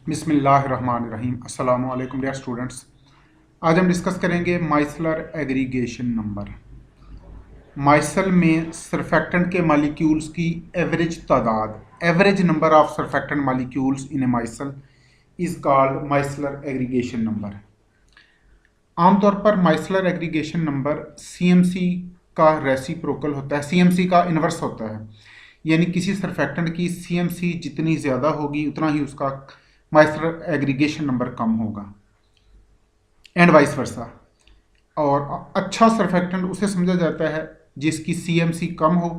बिस्मिल्लाहिर्रहमानिर्रहीम। अस्सलामु अलैकुम डियर स्टूडेंट्स। आज हम डिस्कस करेंगे माइसलर एग्रीगेशन नंबर। माइसल में सरफेक्टेंट के मालिक्यूल्स की एवरेज तादाद, average number of surfactant molecules in A micelle is called micellar aggregation number. आमतौर पर माइसलर एग्रीगेशन नंबर सीएमसी का रेसिप्रोकल होता है, सीएमसी का इन्वर्स होता है। यानी किसी सरफेक्टेंट की सीएमसी जितनी ज़्यादा होगी उतना ही उसका माइसलर एग्रीगेशन नंबर कम होगा, एंड वाइस वर्सा। और अच्छा सरफेक्टेंट उसे समझा जाता है जिसकी सीएमसी कम हो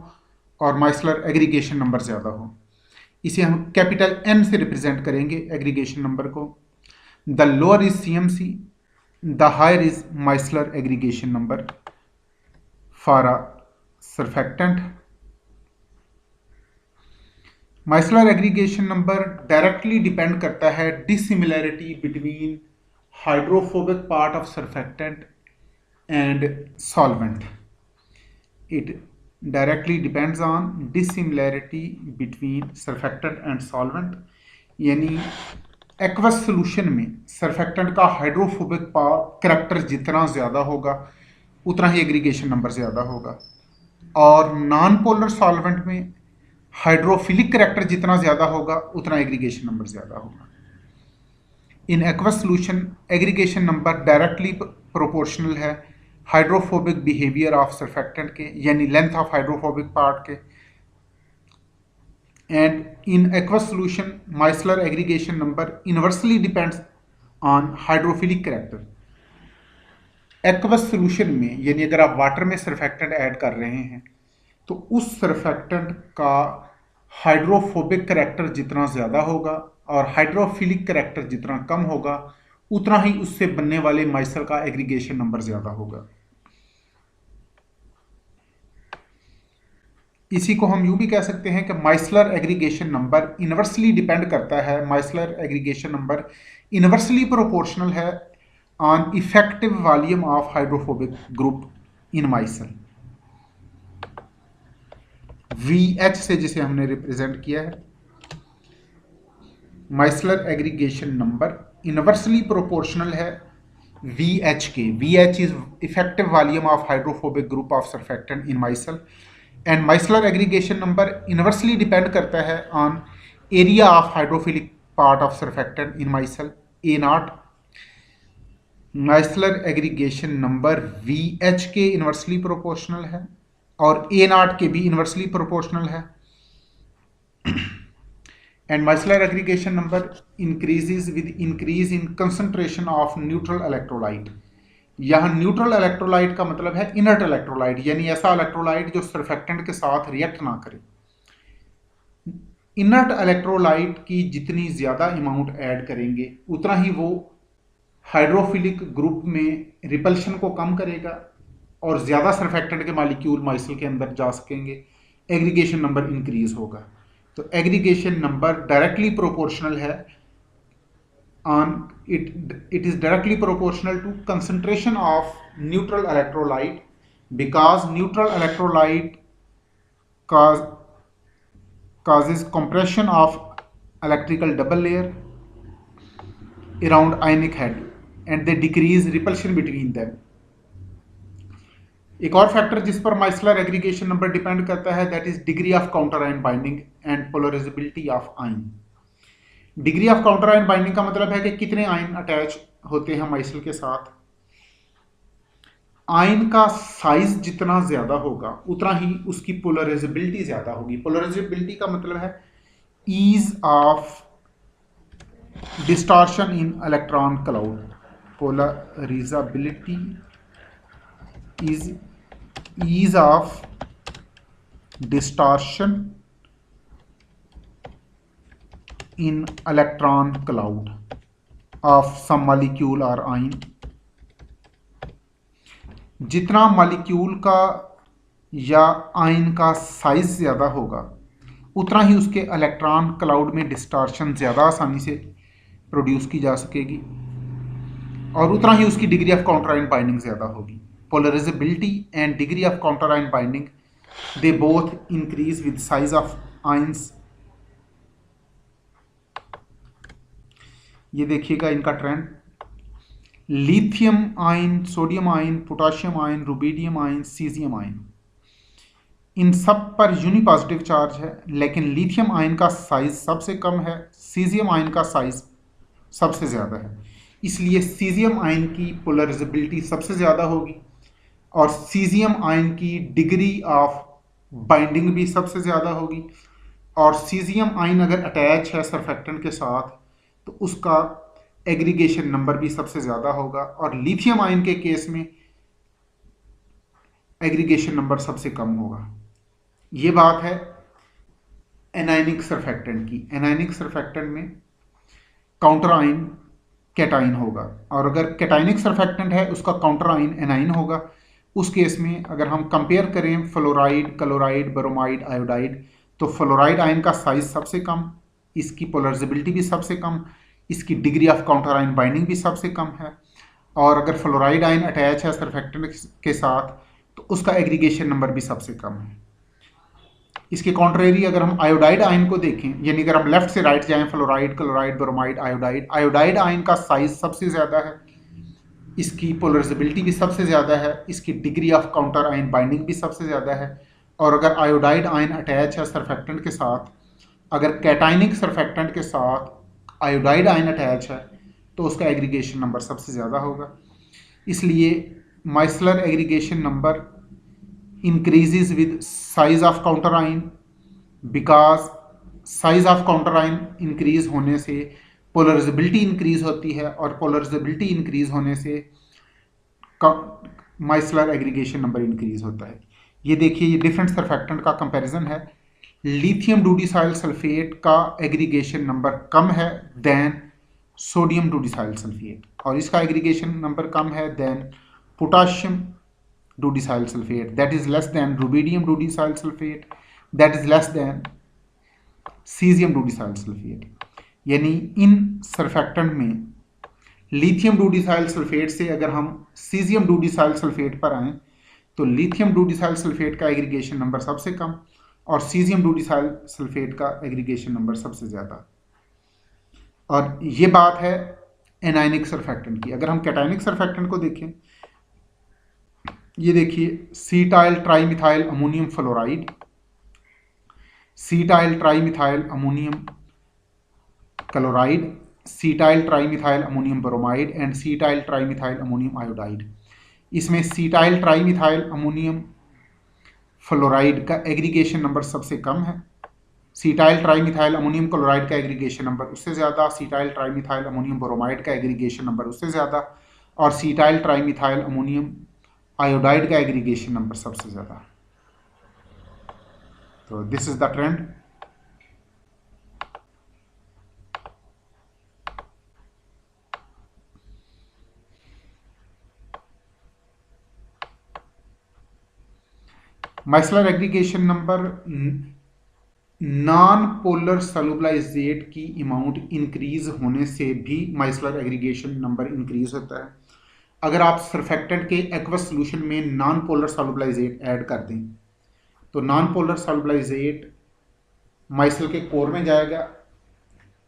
और माइसलर एग्रीगेशन नंबर ज़्यादा हो। इसे हम कैपिटल एन से रिप्रेजेंट करेंगे एग्रीगेशन नंबर को। The lower is CMC, the higher is micellar aggregation number for a surfactant. Micellar aggregation number directly depend करता है dissimilarity between hydrophobic part of surfactant and solvent. It directly depends on dissimilarity between surfactant and solvent. यानी aqueous solution में surfactant का hydrophobic character जितना ज़्यादा होगा उतना ही aggregation number ज़्यादा होगा, और नॉन पोलर सॉल्वेंट में हाइड्रोफिलिक करैक्टर जितना ज़्यादा होगा उतना एग्रीगेशन नंबर ज़्यादा होगा। In aqueous solution aggregation number directly proportional है हाइड्रोफोबिक बिहेवियर ऑफ सरफेक्टेंट के, यानी लेंथ ऑफ हाइड्रोफोबिक पार्ट के। And in aqueous solution micellar aggregation number inversely depends on hydrophilic character. Aqueous solution में यानी अगर आप वाटर में सरफेक्टेंट ऐड कर रहे हैं तो उस सरफेक्टेंट का हाइड्रोफोबिक करैक्टर जितना ज़्यादा होगा और हाइड्रोफिलिक करैक्टर जितना कम होगा उतना ही उससे बनने वाले माइसल का एग्रीगेशन नंबर ज़्यादा होगा। इसी को हम यूं भी कह सकते हैं कि micellar aggregation number inversely depend करता है, micellar aggregation number inversely proportional है on effective volume of hydrophobic group in micelle. VH से जिसे हमने रिप्रेजेंट किया है, micellar aggregation number inversely proportional है VH के। VH is effective volume of hydrophobic group of surfactant in micelle, and micellar aggregation number inversely depend करता है on area of hydrophilic part of surfactant in micelle A0। Micellar aggregation number VH के inversely proportional है और A0 के भी inversely proportional है। And micellar aggregation number increases with increase in concentration of neutral electrolyte. यहाँ neutral electrolyte का मतलब है इनर्ट इलेक्ट्रोलाइट, यानी ऐसा इलेक्ट्रोलाइट जो सरफेक्टेंट के साथ रिएक्ट ना करे। इनर्ट इलेक्ट्रोलाइट की जितनी ज़्यादा अमाउंट ऐड करेंगे उतना ही वो हाइड्रोफिलिक ग्रुप में रिपल्शन को कम करेगा और ज़्यादा सरफेक्टेंट के मालिक्यूल माइसल के अंदर जा सकेंगे, एग्रीगेशन नंबर इंक्रीज होगा। तो एग्रीगेशन नंबर डायरेक्टली प्रोपोर्शनल है on it is directly proportional to concentration of neutral electrolyte, because neutral electrolyte causes compression of electrical double layer around ionic head and they decrease repulsion between them. एक और factor जिस पर micellar aggregation number depend करता है that is degree of counter ion binding and polarisability of ion. Degree of counter ion binding का मतलब है कि कितने आयन अटैच होते हैं माइसल के साथ। आयन का साइज जितना ज्यादा होगा उतना ही उसकी पोलराइजेबिलिटी ज्यादा होगी। पोलराइजेबिलिटी का मतलब है ease of distortion in electron cloud. Polarizability is ease of distortion in electron cloud of some molecule or ion। जितना मॉलिक्यूल का या आयन का साइज ज़्यादा होगा उतना ही उसके इलेक्ट्रॉन क्लाउड में डिस्टॉर्शन ज़्यादा आसानी से प्रोड्यूस की जा सकेगी और उतना ही उसकी degree of counter ion binding ज़्यादा होगी। Polarizability and degree of counter ion binding they both increase with size of ions. ये देखिएगा इनका trend, lithium ion, sodium ion, potassium ion, rubidium ion, caesium ion, इन सब पर यूनि पॉजिटिव चार्ज है, लेकिन लिथियम आयन का साइज सबसे कम है, सीजियम आयन का साइज सबसे ज़्यादा है। इसलिए सीजियम आयन की पोलराइजेबिलिटी सबसे ज़्यादा होगी और सीजियम आयन की डिग्री ऑफ बाइंडिंग भी सबसे ज़्यादा होगी। और सीजियम आयन अगर अटैच है सरफेक्टेंट के साथ तो उसका एग्रीगेशन नंबर भी सबसे ज़्यादा होगा, और लिथियम आयन के केस में एग्रीगेशन नंबर सबसे कम होगा। ये बात है एनायनिक सरफेक्टेंट की। एनायनिक सरफेक्टेंट में काउंटर आयन कैटाइन होगा, और अगर कैटाइनिक सरफेक्टेंट है उसका काउंटर आयन एनाइन होगा। उस केस में अगर हम कंपेयर करें फ्लोराइड, क्लोराइड, ब्रोमाइड, आयोडाइड, तो फ्लोराइड आयन का साइज सबसे कम, इसकी पोलराइजेबिलिटी भी सबसे कम, इसकी degree of counter ion binding भी सबसे कम है। और अगर फ्लोराइड आयन अटैच है सरफेक्टेंट के साथ तो उसका एग्रीगेशन नंबर भी सबसे कम है। इसके कॉन्ट्रेरी अगर हम आयोडाइड आयन को देखें, यानी अगर हम लेफ्ट से राइट जाएं, fluoride, chloride, bromide, iodide, iodide ion का साइज सबसे ज़्यादा है, इसकी पोलराइजेबिलिटी भी सबसे ज़्यादा है, इसकी degree of counter ion binding भी सबसे ज़्यादा है। और अगर आयोडाइड आयन अटैच है सरफेक्टेंट के साथ, अगर कैटाइनिक सरफेक्टेंट के साथ आयोडाइड आयन अटैच है तो उसका एग्रीगेशन नंबर सबसे ज़्यादा होगा। इसलिए micellar aggregation number increases with size of counter ion, because size of counter ion increase होने से पोलराइजेबिलिटी इंक्रीज होती है, और पोलराइजेबिलिटी इंक्रीज होने से माइसलर एग्रीगेशन नंबर इंक्रीज होता है। ये देखिए, ये डिफरेंट सरफेक्टेंट का कंपैरिजन है। लिथियम डूडिसाइल सल्फेट का एग्रीगेशन नंबर कम है देन सोडियम डूडिसाइल सल्फेट, और इसका एग्रीगेशन नंबर कम है than potassium dodecyl sulphate, that is less than rubidium डूडिसाइल sulphate, that is less than caesium dodecyl sulphate. यानी इन सरफेक्टेंट में लिथियम डूडिसाइल सल्फेट से अगर हम सीजियम डूडिसाइल सल्फेट पर आएँ तो लिथियम डूडिसाइल सल्फेट का एग्रीगेशन नंबर सबसे कम और सीजियम डूडिसाइल सल्फेट का एग्रीगेशन नंबर सबसे ज़्यादा। और ये बात है एनायनिक सरफेक्टेंट की। अगर हम कैटायनिक सरफेक्टेंट को देखें, ये देखिए, सीटाइल trimethyl ammonium fluoride, सीटाइल trimethyl ammonium chloride, सीटाइल trimethyl ammonium bromide and सीटाइल trimethyl ammonium iodide. इसमें सीटाइल ट्राईमिथाइल अमोनियम फ्लोराइड का एग्रीगेशन नंबर सबसे कम है, सीटाइल ट्राईमिथाइल अमोनियम क्लोराइड का एग्रीगेशन नंबर उससे ज़्यादा, सीटाइल ट्राईमिथाइल अमोनियम ब्रोमाइड का एग्रीगेशन नंबर उससे ज़्यादा, और सीटाइल ट्राईमिथाइल अमोनियम आयोडाइड का एग्रीगेशन नंबर सबसे ज़्यादा। तो this is the trend. Micellar aggregation number non polar सॉल्युबलाइजेट की अमाउंट इंक्रीज होने से भी माइसलर एग्रीगेशन नंबर इंक्रीज होता है। अगर आप सरफेक्टेंट के एक्वस सॉल्यूशन में नॉन पोलर सॉल्युबलाइजेट ऐड कर दें तो नॉन पोलर सॉल्युबलाइजेट माइसल के कोर में जाएगा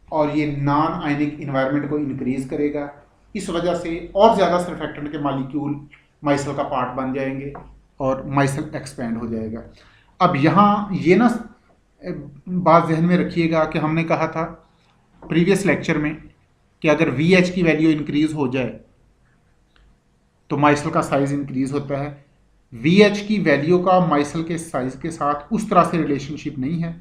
और ये नॉन आयनिक इन्वायरमेंट को इंक्रीज करेगा। इस वजह से और ज़्यादा सरफेक्टेंट के मॉलिक्यूल माइसल का पार्ट बन जाएंगे और माइसल एक्सपेंड हो जाएगा। अब यहाँ ये ना बात जहन में रखिएगा कि हमने कहा था प्रीवियस लेक्चर में कि अगर VH की वैल्यू इंक्रीज हो जाए तो माइसल का साइज इंक्रीज होता है। VH की वैल्यू का माइसल के साइज के साथ उस तरह से रिलेशनशिप नहीं है।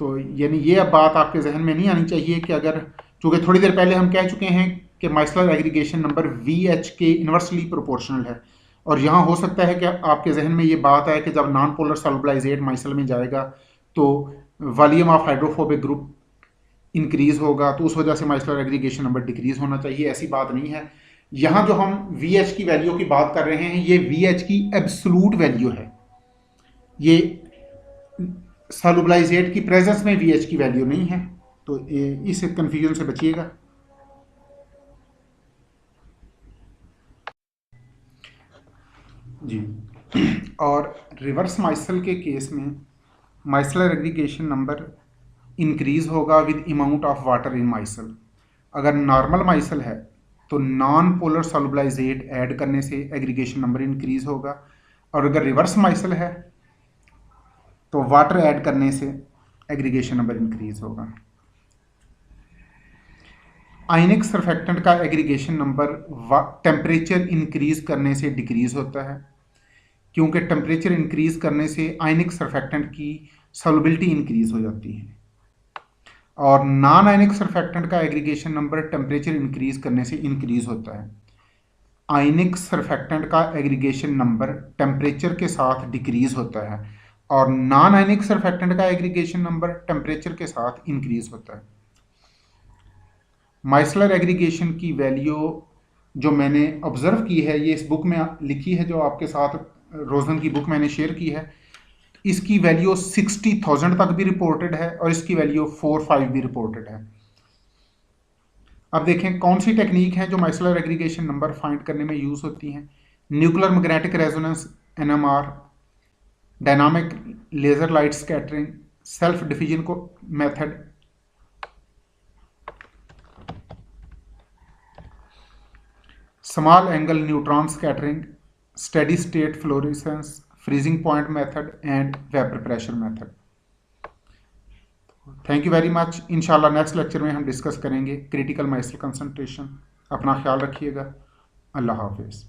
तो यानी ये बात आपके जहन में नहीं आनी चाहिए कि अगर, चूँकि थोड़ी देर पहले हम कह चुके हैं कि माइसलर एग्रीगेशन नंबर VH के इन्वर्सली प्रोपोर्शनल है, और यहाँ हो सकता है कि आपके जहन में ये बात आए कि जब नॉन पोलर सॉल्युबलाइजेट माइसल में जाएगा तो volume of hydrophobic group increase होगा, तो उस वजह से माइसलर एग्रीगेशन नंबर डिक्रीज होना चाहिए। ऐसी बात नहीं है। यहाँ जो हम VH की वैल्यू की बात कर रहे हैं ये VH की एब्सोल्यूट वैल्यू है, ये सॉल्युबलाइजेट की प्रेजेंस में VH की वैल्यू नहीं है। तो इस कंफ्यूजन से बचिएगा। जी। और रिवर्स माइसल के केस में माइसलर एग्रीगेशन नंबर इंक्रीज होगा with amount of water in micelle. अगर नॉर्मल माइसल है तो नॉन पोलर सॉल्युबलाइजेट ऐड करने से एग्रीगेशन नंबर इंक्रीज होगा, और अगर रिवर्स माइसल है तो वाटर ऐड करने से एग्रीगेशन नंबर इंक्रीज होगा। आयनिक सरफेक्टेंट का एग्रीगेशन नंबर टेम्परेचर इंक्रीज करने से डिक्रीज होता है, क्योंकि टेम्परेचर इंक्रीज करने से आयनिक सरफेक्टेंट की सॉल्युबिलिटी इंक्रीज हो जाती है, और नॉन आयनिक सरफेक्टेंट का एग्रीगेशन नंबर टेम्परेचर इंक्रीज करने से इंक्रीज होता है। आयनिक सरफेक्टेंट का एग्रीगेशन नंबर टेम्परेचर के साथ डिक्रीज होता है, और नॉन आयनिक सरफेक्टेंट का एग्रीगेशन नंबर टेम्परेचर के साथ इंक्रीज होता है। माइसलर एग्रीगेशन की वैल्यू जो मैंने ऑब्जर्व की है, ये इस बुक में लिखी है, जो आपके साथ रोजन की बुक मैंने शेयर की है। इसकी वैल्यू 60,000 तक भी रिपोर्टेड है, और इसकी वैल्यू 4-5 भी रिपोर्टेड है। अब देखें कौन सी टेक्निक है जो माइसलर एग्रीगेशन नंबर फाइंड करने में यूज होती हैं। Nuclear magnetic resonance NMR, dynamic laser light scattering, self diffusion को method, small angle neutron scattering, steady state fluorescence, freezing point method and vapour pressure method. Thank you very much. इंशाल्लाह next lecture में हम discuss करेंगे critical micelle concentration. अपना ख्याल रखिएगा। अल्लाह हाफिज़।